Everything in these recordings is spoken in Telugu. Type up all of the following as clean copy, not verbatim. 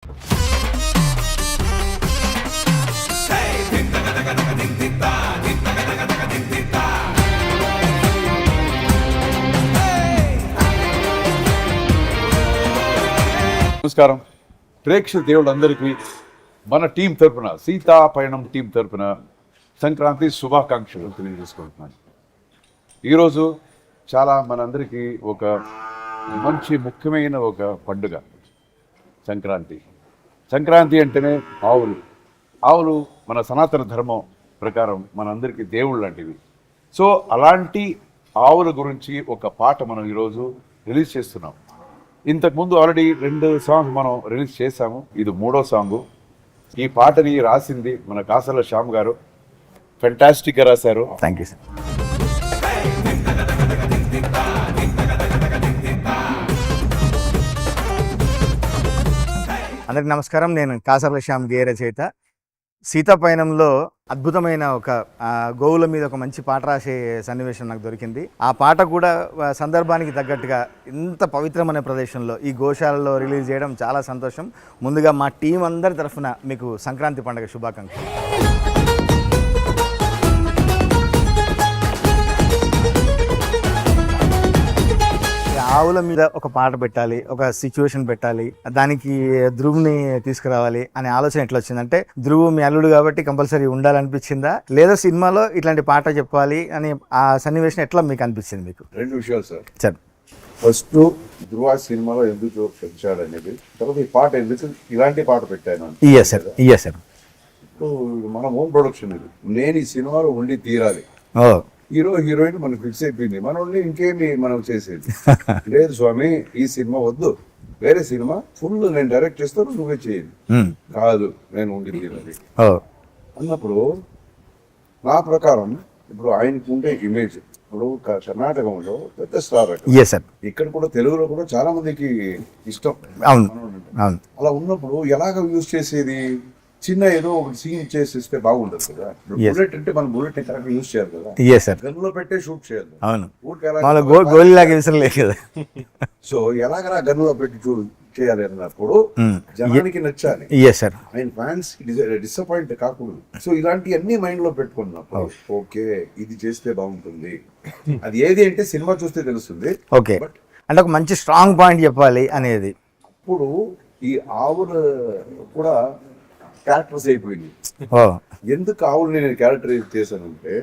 నమస్కారం ప్రేక్షక దేవుళ్ళందరికీ మన టీం తరపున సీతా పయణం టీం తరపున సంక్రాంతి శుభాకాంక్షలు తెలియజేసుకుంటున్నాను. ఈరోజు చాలా మనందరికీ ఒక మంచి ముఖ్యమైన ఒక పండుగ సంక్రాంతి. సంక్రాంతి అంటేనే ఆవులు మన సనాతన ధర్మం ప్రకారం మనందరికీ దేవుళ్ళు లాంటివి. సో అలాంటి ఆవుల గురించి ఒక పాట మనం ఈరోజు రిలీజ్ చేస్తున్నాం. ఇంతకుముందు ఆల్రెడీ 2 సాంగ్స్ మనం రిలీజ్ చేశాము. ఇది 3వ సాంగు. ఈ పాటని రాసింది మన కాసల శ్యామ్ గారు. ఫెంటాస్టిక్గా రాశారు. Thank you sir. అందరికి నమస్కారం. నేను కాసల శ్యామ్ గేయ రచయిత. సీతాపయనంలో అద్భుతమైన ఒక గోవుల మీద ఒక మంచి పాట రాసే సన్నివేశం నాకు దొరికింది. ఆ పాట కూడా సందర్భానికి తగ్గట్టుగా ఇంత పవిత్రమైన ప్రదేశంలో ఈ గోశాలలో రిలీజ్ చేయడం చాలా సంతోషం. ముందుగా మా టీం అందరి తరఫున మీకు సంక్రాంతి పండుగ శుభాకాంక్షలు. ఆవుల మీద ఒక పాట పెట్టాలి, ఒక సిచ్యువేషన్ పెట్టాలి, దానికి ధ్రువుని తీసుకురావాలి అనే ఆలోచన ఎట్లా వచ్చిందంటే, ధ్రువు మీ అల్లుడు కాబట్టి కంపల్సరీ ఉండాలనిపించిందా, లేదా సినిమాలో ఇట్లాంటి పాట చెప్పాలి అని ఆ సన్నివేశం ఎట్లా మీకు అనిపించింది? మీకు 2 విషయాలు సార్. సార్, ఫస్ట్ ధ్రువ సినిమాలో ఎందుకు పెంచాడు అనేది, తర్వాత ఈ పాట ఎందుకు ఇలాంటి పాట పెట్టాను. సార్. మన హోమ్ ప్రొడక్షన్ ఇది. నేను ఈ సినిమాలో ఉండి తీరాలి. హీరో హీరోయిన్ మనకు ఫిక్స్ అయిపోయింది. మనం ఇంకేమి మనం చేసేది లేదు స్వామి, ఈ సినిమా వద్దు, వేరే సినిమా ఫుల్ నేను డైరెక్ట్ చేస్తాను, నువ్వే చేయాలి. కాదు, నేను ఉండి తీరాలి అన్నప్పుడు నా ప్రకారం ఇప్పుడు ఆయనకు ఉండే ఇమేజ్, ఇప్పుడు కర్ణాటకంలో పెద్ద స్టార్, ఇక్కడ కూడా తెలుగులో కూడా చాలా మందికి ఇష్టం. అలా ఉన్నప్పుడు ఎలాగ యూజ్ చేసేది? చిన్న ఏదో ఒక సీన్ చేసేస్తే బాగుండదు కదా. బుల్లెట్ అంటే మనం బుల్లెట్ కరెక్ట్ యూజ్ చేయాలి కదా, గన్లో పెట్టే షూట్ చేయాలి. సో ఎలాగలా గన్లో పెట్టి చేయాలి అన్నప్పుడు జనానికి నచ్చాలి. ఆయన ఫ్యాన్స్ డిసప్పాయింట్ కాకూడదు. సో ఇలాంటివన్నీ మైండ్ లో పెట్టుకున్నప్పుడు ఓకే ఇది చేస్తే బాగుంటుంది. అది ఏది అంటే సినిమా చూస్తే తెలుస్తుంది. బట్ అంటే ఒక మంచి స్ట్రాంగ్ పాయింట్ చెప్పాలి అనేది. అప్పుడు ఈ ఆవులు కూడా క్యారెక్టర్స్ అయిపోయింది. ఎందుకు ఆవులు నేను క్యారెక్టరైజ్ చేశానంటే,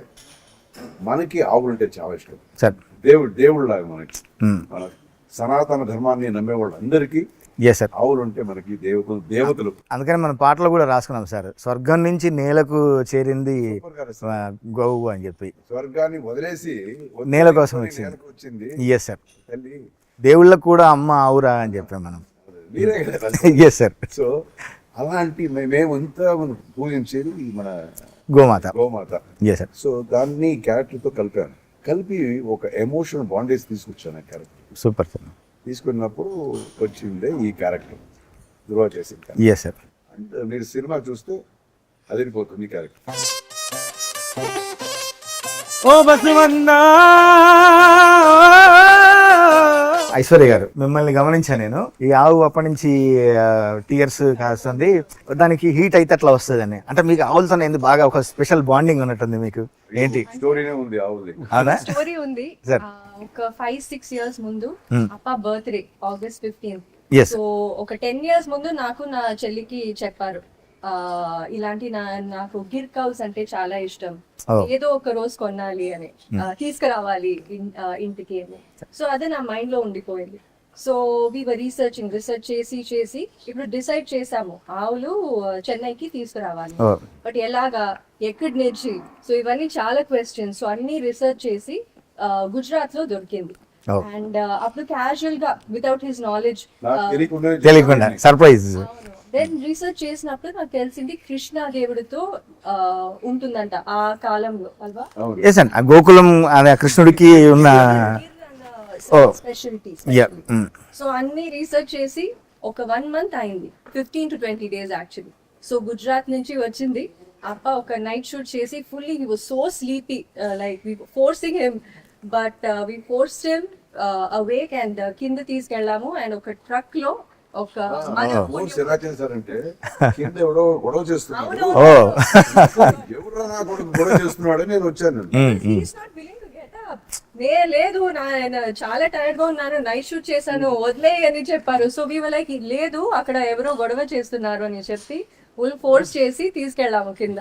మనకి ఆవులు అంటే చాలా ఇష్టం. దేవుడు లాగా మనకి, మన సనాతన ధర్మాన్ని నమ్మేవాళ్ళు అందరికీ ఆవులు అంటే మనకి దేవతలు. అందుకని మన పాటలు కూడా రాసుకున్నాం సార్. స్వర్గం నుంచి నేలకు చేరింది గోవు అని చెప్పి, స్వర్గాన్ని వదిలేసి నేల కోసం వచ్చింది. సార్, దేవుళ్ళకు కూడా అమ్మ ఆవురా అని చెప్పాం మనం. సార్. సో అలాంటి మేమంతా మనం పూజించేది మన గోమాత. సార్. సో దాన్ని క్యారెక్టర్తో కలిపి ఒక ఎమోషనల్ బాండేజ్ తీసుకొచ్చాను. Character super sir. తీసుకున్నప్పుడు వచ్చిందే ఈ క్యారెక్టర్ ధ్రువ చేసింది. సార్. అండ్ మీరు సినిమా చూస్తే అదిరిపోతుంది ఈ క్యారెక్టర్. ఐశ్వర్య గారు, మిమ్మల్ని గమనించాను నేను. ఈ ఆవు అప్పటి నుంచి టీయర్స్ కాస్తుంది, దానికి హీట్ అయితే అట్లా వస్తుంది అని. అంటే మీకు ఆవులతో ఎందుకు బాగా ఒక స్పెషల్ బాండింగ్ ఉన్నట్టుంది మీకు? ఏంటి స్టోరీనే ఉంది ఆవుది? అవునా? స్టోరీ ఉంది. ఒక 5-6 ఇయర్స్ ముందు అప్ప బర్త్డే August 15th. సో ఒక 10 ఇయర్స్ ముందు నాకు నా చెల్లికి చెప్పారు, ఇలాంటి నాకు గిర్ కౌస్ అంటే చాలా ఇష్టం, ఏదో ఒక రోజు కొనాలి అని, తీసుకురావాలి ఇంటికి అని. సో అదే నా మైండ్ లో ఉండిపోయింది. సో వి వర్ రీసెర్చ్ చేసి ఇప్పుడు డిసైడ్ చేసాము ఆవులు చెన్నైకి తీసుకురావాలి. బట్ ఎలాగా, ఎక్కడి నుంచి? సో ఇవన్నీ చాలా క్వశ్చన్స్. సో అన్ని రీసెర్చ్ చేసి గుజరాత్ లో దొరికింది. అండ్ అప్పుడు క్యాజువల్ గా వితౌట్ హిస్ నాలెడ్జ్ తెలియకుండా సర్ప్రైజ్ దెన్ రీసెర్చ్ చేసినప్పుడు నాకు తెలిసింది కృష్ణ దేవుడితో ఉంటుందంట ఆ కాలంలో. గోకులం కృష్ణుడికి ఉన్న స్పెషాలిటీస్. సో అన్ని రీసెర్చ్ చేసి ఒక 1 month అయింది, 15 to 20 days actually. So Gujarat నుంచి వచ్చింది అప్ప. ఒక నైట్ షూట్ చేసి fully he was so sleepy, like we forcing him, but we forced him awake. And కింద తీసుకెళ్ళాము. అండ్ ఒక ట్రక్ లో ఒక మన ఫోర్స్ ఎలా చేశారంటే కింద ఎవడో గొడవ చేస్తున్నాడు, ఓ ఎవడో నా కొడుకు గొడవ చేస్తున్నాడని నేను వచ్చాను. He's not willing to get up. లేదు నా చాలా టైర్డ్ గా ఉన్నాను, నైట్ షూట్ చేశాను, వదిలే అని చెప్పారు. సో వీ వర్ లైక్ లేదు అక్కడ ఎవరో గొడవ చేస్తున్నారు అని చెప్పి ఫుల్ ఫోర్స్ చేసి తీసుకెళ్ళాము కింద.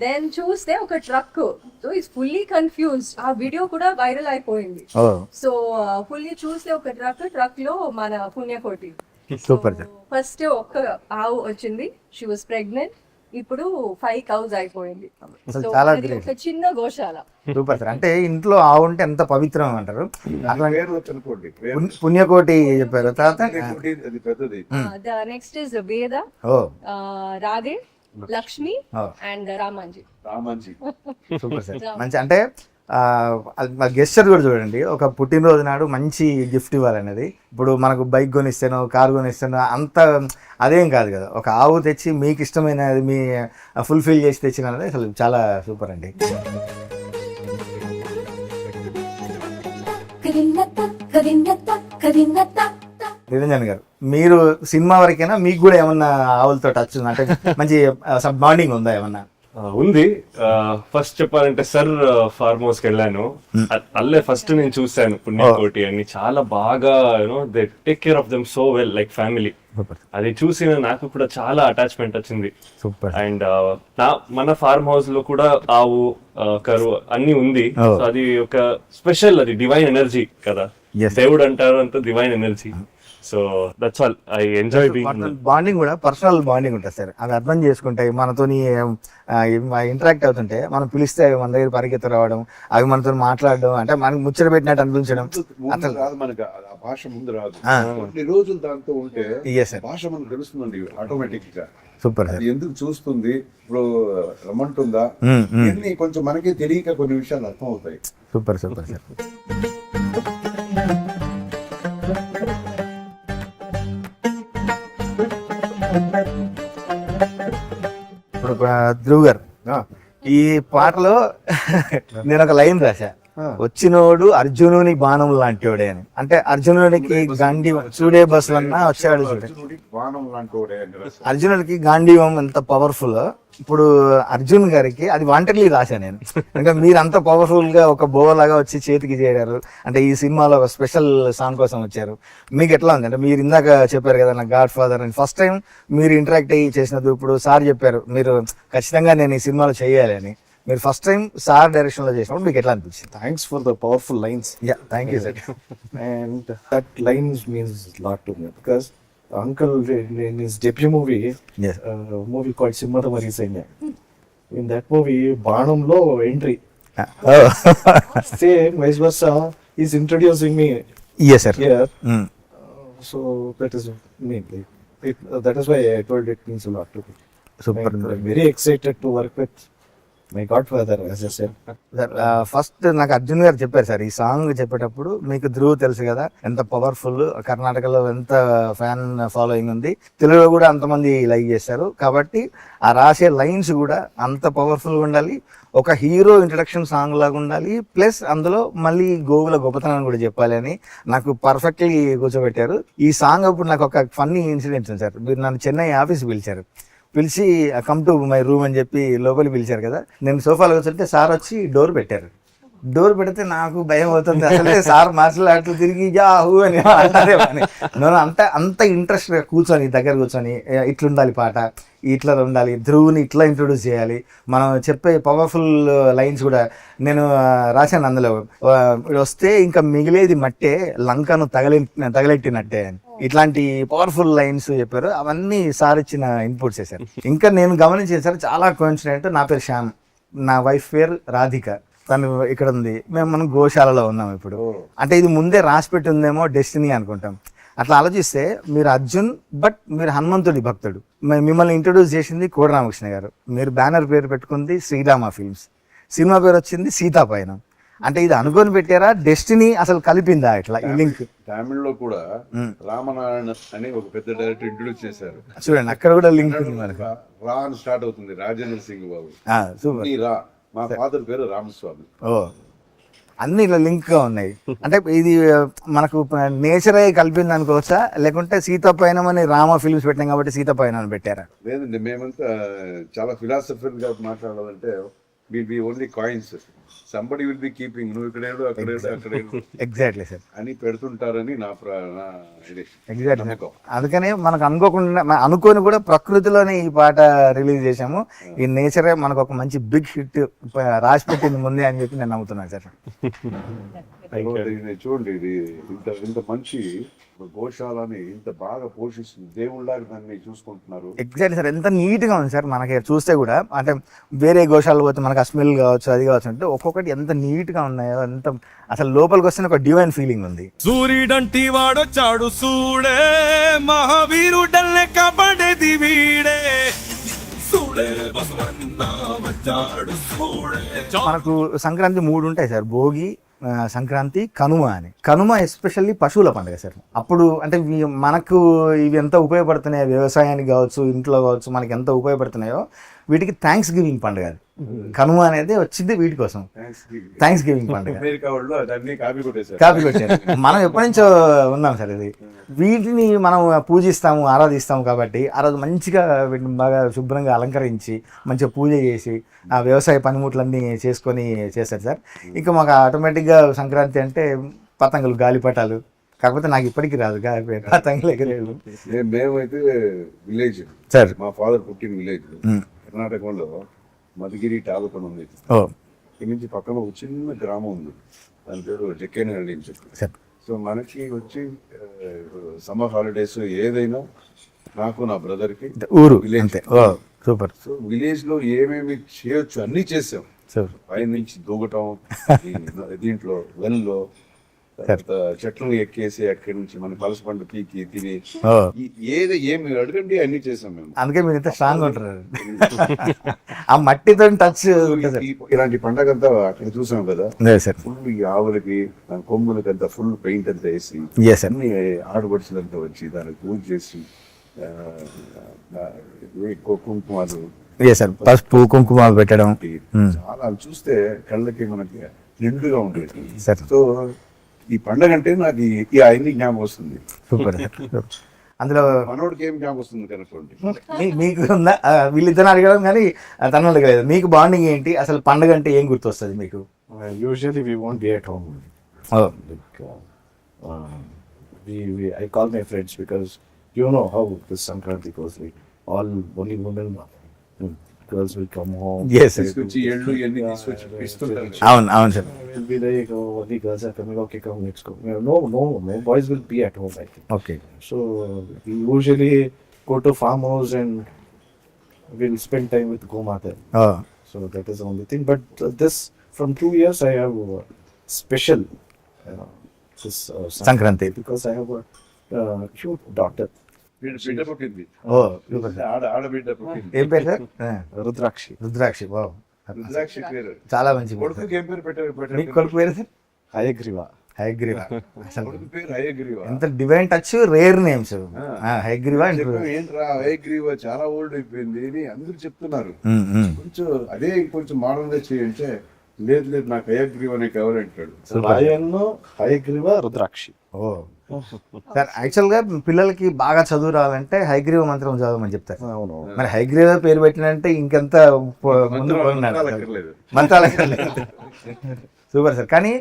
దెన్ చూస్తే ఒక truck, so is fully confused. ఆ వీడియో కూడా వైరల్ అయిపోయింది. ఓ సో ఫుల్లీ చూస్తే ఒక ట్రక్ లో మన పుణ్యకోటి. Super sir. ఫస్ట్ ఒక్క ఆవు వచ్చింది, షీ వాస్ ప్రెగ్నెంట్. ఇప్పుడు 5 cows అయిపోయింది. అసలు So, చాలా అది గ్రేట్. ఒక చిన్న గోశాల. Super sir. అంటే ఇంట్లో ఆవు ఉంటే ఎంత పవిత్రం అంటారు. అట్లా పేరు అనుకోండి, పేరు పుణ్యకోటి చెప్పారు. తర్వాత ఇంకోటి అది పెద్దది. The next is Veda, oh Radhe, Lakshmi Oh. And Ramanji. Ramanchi. Super sir. మంచి అంటే గెస్చర్ కూడా చూడండి, ఒక పుట్టినరోజు నాడు మంచి గిఫ్ట్ ఇవ్వాలనేది. ఇప్పుడు మనకు బైక్ కొనిస్తాను, కార్ కొనిస్తాను, అంత అదేం కాదు కదా. ఒక ఆవు తెచ్చి మీకు ఇష్టమైనది మీ ఫుల్ఫిల్ చేసి తెచ్చినది అసలు చాలా సూపర్ అండి. నిరంజన్ గారు, మీరు సినిమా వరకైనా మీకు కూడా ఏమన్నా ఆవులతో టచ్ ఉందా? అంటే మంచి బాండింగ్ ఉందా ఏమన్నా? ఉంది. ఫస్ట్ చెప్పాలంటే సార్ ఫార్మ్ హౌస్ కి వెళ్ళాను. అల్లే ఫస్ట్ నేను చూసాను పుణ్యకోటి అని. చాలా బాగా you know they take care of them so well like family. అది చూసి నాకు కూడా చాలా అటాచ్మెంట్ వచ్చింది. సూపర్. అండ్ మన ఫార్మ్ హౌస్ లో కూడా ఆవు కరువు అన్ని ఉంది. Oh. సో అది ఒక స్పెషల్, అది డివైన్ ఎనర్జీ కదా. Yes. దేవుడు అంటారు అంత divine energy. So that's all. I enjoy being. Bonding కూడా పర్సనల్ బాండింగ్ ఉంటుంది సార్. అవి అర్థం చేసుకుంటాయి, మనతోని ఇంటరాక్ట్ అవుతుంటే మనం పిలిస్తే అవి మన దగ్గర పరిగెత్తి రావడం, అవి మనతో మాట్లాడడం, అంటే మనకి ముచ్చట పెట్టినట్టు అనిపించడం. ముందు రాదు మనకు, ఆ భాష ముందు రాదు. కొన్ని రోజులు దాంతో ఉంటే Yes, sir. భాష మనకు తెలుస్తుందండి ఆటోమేటిక్ గా. Super sir. అది ఎందుకు చూస్తుంది, ఇప్పుడు రమ్మంటుందా, ఇవన్నీ కొంచెం మనకి తెలియక కొన్ని విషయాలు అర్థం అవుతాయి. Super super sir. ఇప్పుడు ధ్రువ్ గారు, ఈ పాటలో నేను ఒక లైన్ రాశా, వచ్చినోడు అర్జునుని బాణం లాంటివాడే అని. అంటే అర్జునుడికి గాంధీవం చూడే బస్సు అన్నా వచ్చాడు చూడే. అర్జునుడికి బాణం లాంటి వాడే అని రాశారు. అర్జునుడికి గాంధీవం ఎంత పవర్ఫుల్. ఇప్పుడు అర్జున్ గారికి అది వాంటెడ్లీ రాశా నేను. ఇంకా మీరు అంత పవర్ఫుల్ గా ఒక బోలాగా వచ్చి చేతికి చేరారు. అంటే ఈ సినిమాలో ఒక స్పెషల్ సాంగ్ కోసం వచ్చారు. మీకు ఎట్లా ఉంది? అంటే మీరు ఇందాక చెప్పారు కదా నా గాడ్ ఫాదర్ అని, ఫస్ట్ టైం మీరు ఇంటరాక్ట్ అయ్యి చేసినది. ఇప్పుడు సార్ చెప్పారు మీరు ఖచ్చితంగా నేను ఈ సినిమాలో చేయాలి అని. మీరు ఫస్ట్ టైం సార్ డైరెక్షన్ లో చేసినప్పుడు మీకు ఎట్లా అనిపించింది? Thanks for the powerful lines. Yeah thank you sir. And that lines means a lot to me because Uncle in his debut movie, Yes. movie called Simhada Mari Sainya. In that movie, Banamlo entry. Same vice versa. He's introducing me yes sir. here. So that is me. That is why I told it means a lot to me. Super. And I'm very excited to work with my godfather, as I said. First నాకు అర్జున్ గారు చెప్పారు సార్, ఈ సాంగ్ చెప్పేటప్పుడు మీకు ధ్రువ్ తెలుసు కదా ఎంత పవర్ఫుల్, కర్ణాటకలో ఎంత ఫ్యాన్ ఫాలోయింగ్ ఉంది, తెలుగులో కూడా అంతమంది లైక్ చేస్తారు, కాబట్టి ఆ రాసే లైన్స్ కూడా అంత పవర్ఫుల్ గా ఉండాలి, ఒక హీరో ఇంట్రడక్షన్ సాంగ్ లాగా ఉండాలి, ప్లస్ అందులో మళ్ళీ గోవుల గొప్పతనాన్ని కూడా చెప్పాలి అని నాకు పర్ఫెక్ట్లీ కూర్చోబెట్టారు. ఈ సాంగ్ అప్పుడు నాకు ఒక ఫన్నీ ఇన్సిడెంట్ ఉంది సార్. మీరు నన్ను చెన్నై ఆఫీస్ పిలిచారు, పిలిచి కమ్ టు మై రూమ్ అని చెప్పి లోపలికి పిలిచారు కదా. నేను సోఫాలో కూర్చుంటే సార్ వచ్చి డోర్ పెట్టారు. డోర్ పెడితే నాకు భయం అవుతుంది, అసలే సార్ మార్షల్ ఆర్ట్లు తిరిగి యాహూ అని అంటారేమో అని. నేను అంత ఇంట్రెస్ట్ కూర్చొని దగ్గర కూర్చొని ఇట్లుండాలి పాట, ఇట్లా ఉండాలి, ధ్రువుని ఇట్లా ఇంట్రొడ్యూస్ చేయాలి, మనం చెప్పే పవర్ఫుల్ లైన్స్ కూడా నేను రాశాను అందులో. వస్తే ఇంకా మిగిలేది మట్టే, లంకను తగలెట్టినట్టే అని ఇట్లాంటి పవర్ఫుల్ లైన్స్ చెప్పారు. అవన్నీ సార్ ఇచ్చిన ఇన్పుట్స్ చేశారు. ఇంకా నేను గమనించేది సార్ చాలా కోఇన్సిడెంట్, నా పేరు శ్యామ్, నా వైఫ్ పేరు రాధిక, తను ఇక్కడ ఉంది, మనం గోశాలలో ఉన్నాం ఇప్పుడు. అంటే ఇది ముందే రాసి పెట్టి ఉందేమో డెస్టినీ అనుకుంటాం. అట్లా ఆలోచిస్తే మీరు అర్జున్, బట్ మీరు హనుమంతుడి భక్తుడు. మిమ్మల్ని ఇంట్రొడ్యూస్ చేసింది కోడి రామకృష్ణ గారు, మీరు బ్యానర్ పేరు పెట్టుకుంది శ్రీరామ ఫిల్మ్స్, సినిమా పేరు వచ్చింది సీతా పయనం. అంటే ఇది అనుకొని పెట్టారా, డెస్టినీ అసలు కలిపిందా ఇట్లా ఈ లింక్? తమిళ్లో కూడా రామనారాయణ అని ఒక పెద్ద డైరెక్టర్ ఇంట్రొడ్యూస్ చేశారు చూడండి, అక్కడ కూడా లింక్ ఉంది మనకు. రా అని స్టార్ట్ అవుతుంది, రాజేంద్ర సింగ్ బాబు. సూపర్. నీ రా, మా ఫాదర్ పేరు రామస్వామి. ఓ అన్ని ఇలా లింక్గా ఉన్నాయి. అంటే ఇది మనకు నేచరే కలిపింది అనుకోవచ్చా, లేకుంటే సీతాపయనం అని రామ ఫిల్మ్స్ పెట్టినాం కాబట్టి సీతాపయనం అని పెట్టారా? లేదండి, మేమంతా చాలా ఫిలాసఫికల్ గా మాట్లాడాలంటే will be only coins, somebody will be keeping, నువ్వు ఇక్కడేడు అక్కడేడు ఎగ్జాక్ట్లీ సార్, అని పెడుతుంటారని నా ఇది ఎగ్జాక్ట్లీ. నమ్మకం. అందుకనే మనకు అనుకోని కూడా ప్రకృతిలోనే ఈ పాట రిలీజ్ చేసాము. ఈ నేచరే మనకు ఒక మంచి బిగ్ హిట్ రాసి పెట్టింది ముందే అని చెప్పి నేను నమ్ముతున్నాను సార్. ఇది చూడండి, ఇది ఇంత మంచి గోశాలని ఇంత బాగా పోషిస్తుంది, దేవుళ్ళగా దాన్ని చూసుకుంటున్నారు. ఎగ్జాక్ట్లీ సార్, ఎంత నీట్గా ఉంది సార్. మనకి చూస్తే కూడా అంటే వేరే గోశాలకు పోతే మనకు ఆ స్మెల్ కావచ్చు, అది కావచ్చు, అంటే ఒక్కొక్కటి ఎంత నీట్గా ఉన్నాయో, ఎంత అసలు లోపలికి వస్తే ఒక డివైన్ ఫీలింగ్ ఉంది. సూర్యుడంటి వాడొచ్చాడు సూడే, మహావీరుడల్లే కబడేది వీడే. మనకు సంక్రాంతి 3 ఉంటాయి సార్, భోగి, సంక్రాంతి, కనుమ అని. కనుమ ఎస్పెషల్లీ పశువుల పండుగ సార్. అప్పుడు అంటే మనకు ఇవి ఎంత ఉపయోగపడుతున్నాయో, వ్యవసాయానికి కావచ్చు, ఇంట్లో కావచ్చు, మనకి ఎంత ఉపయోగపడుతున్నాయో వీటికి థ్యాంక్స్ గివింగ్ పండుగ. కనుమ అనేది వచ్చింది వీటి కోసం, థ్యాంక్స్ గివింగ్ పండుగ. అమెరికా వాళ్ళు దాన్ని కాపీ కొట్టేశారు. మనం ఎప్పటి నుంచో ఉన్నాం సార్. ఇది వీటిని మనం పూజిస్తాము, ఆరాధిస్తాము కాబట్టి ఆ రోజు మంచిగా వీటిని బాగా శుభ్రంగా అలంకరించి మంచిగా పూజ చేసి ఆ వ్యవసాయ పనిముట్లన్నీ చేసుకొని చేస్తారు సార్. ఇంకా మాకు ఆటోమేటిక్గా సంక్రాంతి అంటే పతంగులు, గాలిపటాలు. కాకపోతే నాకు ఇప్పటికీ రాదు పతంగులు ఎగరేయడం. మేమైతే విలేజ్ సార్, మా ఫాదర్ పుట్టిన విలేజ్ కర్ణాటకలో మధుగిరి టాలూకన్ ఉంది. ఇక్కడి నుంచి పక్కన ఒక చిన్న గ్రామం ఉంది, దాని పేరు జక్కేనహళ్ళి అని చెప్పి. సో మనకి వచ్చి సమ్మర్ హాలిడేస్ ఏదైనా నాకు నా బ్రదర్కి ఊరు విలేజ్. సూపర్. సో విలేజ్ లో ఏమేమి చేయొచ్చు అన్ని చేసాం. పై నుంచి దూకటం, దీంట్లో వెల్లో, చెట్లను ఎక్కేసి అక్కడి నుంచి మన పలస పండు పీకి తిని ఏమి అడగండి అన్ని చేసాం మేము. అందుకే మీరు ఇంత స్ట్రాంగ్ ఉంటారు. ఆ మట్టితో టచ్. ఇలాంటి పండగ అంతా అక్కడ చూసాం కదా, ఫుల్ ఈ ఆవులకి కొమ్ములకి అంతా ఫుల్ పెయింట్ అంతా వేసి అన్ని ఆడపడుచులంతా వచ్చి దానికి పూజ చేసి కుంకుమాలు, పసుపు కుంకుమాలు పెట్టడం చాలా చూస్తే కళ్ళకి మనకి నిండుగా ఉండేది. సో ఈ పండగ అంటే నాకు అన్ని జ్ఞాపకం వస్తుంది. సూపర్. అందులో మనోడికి ఏం జ్ఞాపకం వస్తుంది కనుకోండి. మీకు ఉందా? వీళ్ళిద్దరు అడగడం కానీ తను అడగలేదు. మీకు బాండింగ్ ఏంటి అసలు? పండగ అంటే ఏం గుర్తొస్తుంది మీకు? Usually we won't be at home. I call my friends because you know how this Sankranti goes. Like only women, girls will come home. Yes. తీసుకొచ్చి ఎళ్ళు ఇవన్నీ తీసుకొచ్చి ఇస్తుంటారు. అవును sir. Will be like, oh, only girls are coming. Okay, come, let's go. No, boys will be at home, I think. Okay. So we usually go to farmhouse and we'll spend time with Gomata. So that is the only thing. But this from 2 years I have special this Sankranti because I have a cute daughter. బిడ్డ పుట్టింది. ఆడబిడ్డ పుట్టింది. ఏం పేరు సార్? Rudrakshi. రుద్రాక్షి. రుద్రాక్షి పేరు. చాలా మంచి కొడుకుకి ఏం పేరు పెట్టారు? మీ కొడుకు పేరు సార్? Hayagriva. హయగ్రీవా. కొడుకు పేరు హయగ్రీవా. ఎంత డివైన్ టచ్, రేర్ నేమ్స్. హయగ్రీవా ఏంట్రా హయగ్రీవా చాలా ఓల్డ్ అయిపోయింది అని అందరూ చెప్తున్నారు. కొంచెం అదే కొంచెం మోడర్న్ గా చేయంటే లేదు నాకు హయగ్రీవా అనే కావాలంటాడు. Hayagriva Rudrakshi. సార్ యాక్చువల్గా పిల్లలకి బాగా చదువు రావాలంటే హయగ్రీవ మంత్రం చదవమని చెప్తారు. అవును. మరి హయగ్రీవ పేరు పెట్టినంటే ఇంకెంత ముందు మంత్రాలు. Super sir. కానీ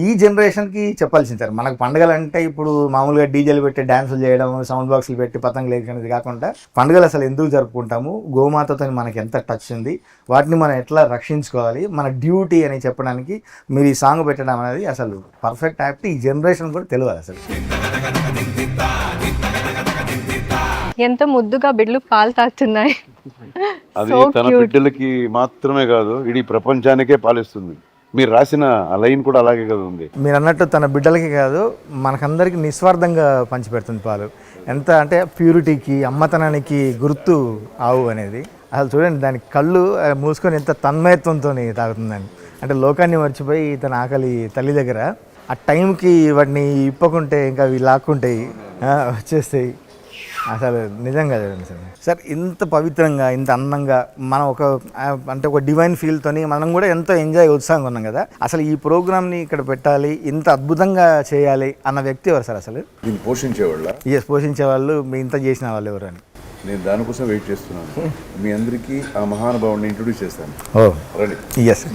ఈ జనరేషన్కి చెప్పాల్సింది సార్, మనకు పండుగలు అంటే ఇప్పుడు మామూలుగా డీజేలు పెట్టి డ్యాన్సులు చేయడం, సౌండ్ బాక్సులు పెట్టి పతంగులు ఎగరేది కాకుండా పండుగలు అసలు ఎందుకు జరుపుకుంటాము, గోమాతతో మనకి ఎంత టచ్ ఉంది, వాటిని మనం ఎట్లా రక్షించుకోవాలి, మన డ్యూటీ అని చెప్పడానికి మీరు ఈ సాంగ్ పెట్టడం అనేది అసలు పర్ఫెక్ట్ యాక్ట్. ఈ జనరేషన్ కూడా తెలియదు అసలు. ఎంత ముద్దుగా బిడ్డలు పాలు తాగుతున్నాయి. అది తన బిడ్డలకి మాత్రమే కాదు, ఇడీ ప్రపంచానికే పాలిస్తుంది. మీరు రాసిన ఆ లైన్ కూడా అలాగే కదా ఉంది. మీరు అన్నట్టు తన బిడ్డలకి కాదు మనకందరికి నిస్వార్థంగా పంచిపెడుతుంది పాలు. ఎంత అంటే ప్యూరిటీకి, అమ్మతనానికి గుర్తు ఆవు అనేది. అసలు చూడండి, దాని కళ్ళు మూసుకొని ఎంత తన్మయత్వంతో తాగుతుందని. అంటే లోకాన్ని మర్చిపోయి తన ఆకలి తల్లి దగ్గర ఆ టైంకి వాటిని ఇప్పకుంటే ఇంకా అవి లాక్కుంటాయి, వచ్చేస్తాయి. అసలు నిజంగా జరిగింది సార్. సార్ ఇంత పవిత్రంగా ఇంత అందంగా మనం అంటే ఒక డివైన్ ఫీల్తోని మనం కూడా ఎంతో ఎంజాయ్ ఉత్సాహంగా ఉన్నాం కదా. అసలు ఈ ప్రోగ్రామ్ని ఇక్కడ పెట్టాలి, ఇంత అద్భుతంగా చేయాలి అన్న వ్యక్తి ఎవరు సార్ అసలు? దీన్ని పోషించేవాళ్ళ పోషించే వాళ్ళు, మీ ఇంత చేసిన వాళ్ళు ఎవరు అని నేను దానికోసం వెయిట్ చేస్తున్నాను. మీ అందరికీ ఆ మహానుభావుని ఇంట్రొడ్యూస్ చేస్తాను. రండి. ఎస్.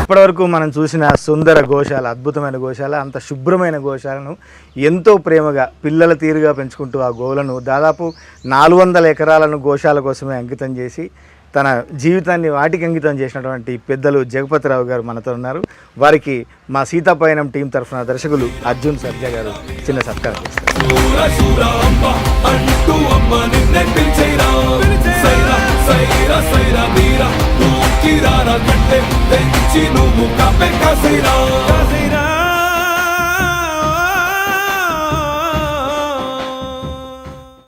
ఇప్పటివరకు మనం చూసిన సుందర గోశాల, అద్భుతమైన గోశాల, అంత శుభ్రమైన గోశాలను ఎంతో ప్రేమగా పిల్లల తీరుగా పెంచుకుంటూ ఆ గోవులను దాదాపు 400 ఎకరాలను గోశాల కోసమే అంకితం చేసి తన జీవితాన్ని వాటికి అంకితం చేసినటువంటి పెద్దలు జగపతిరావు గారు మనతో ఉన్నారు. వారికి మా సీతాపయనం టీం తరఫున దర్శకులు అర్జున్ సర్జా గారు చిన్న సత్కారం చేస్తారు.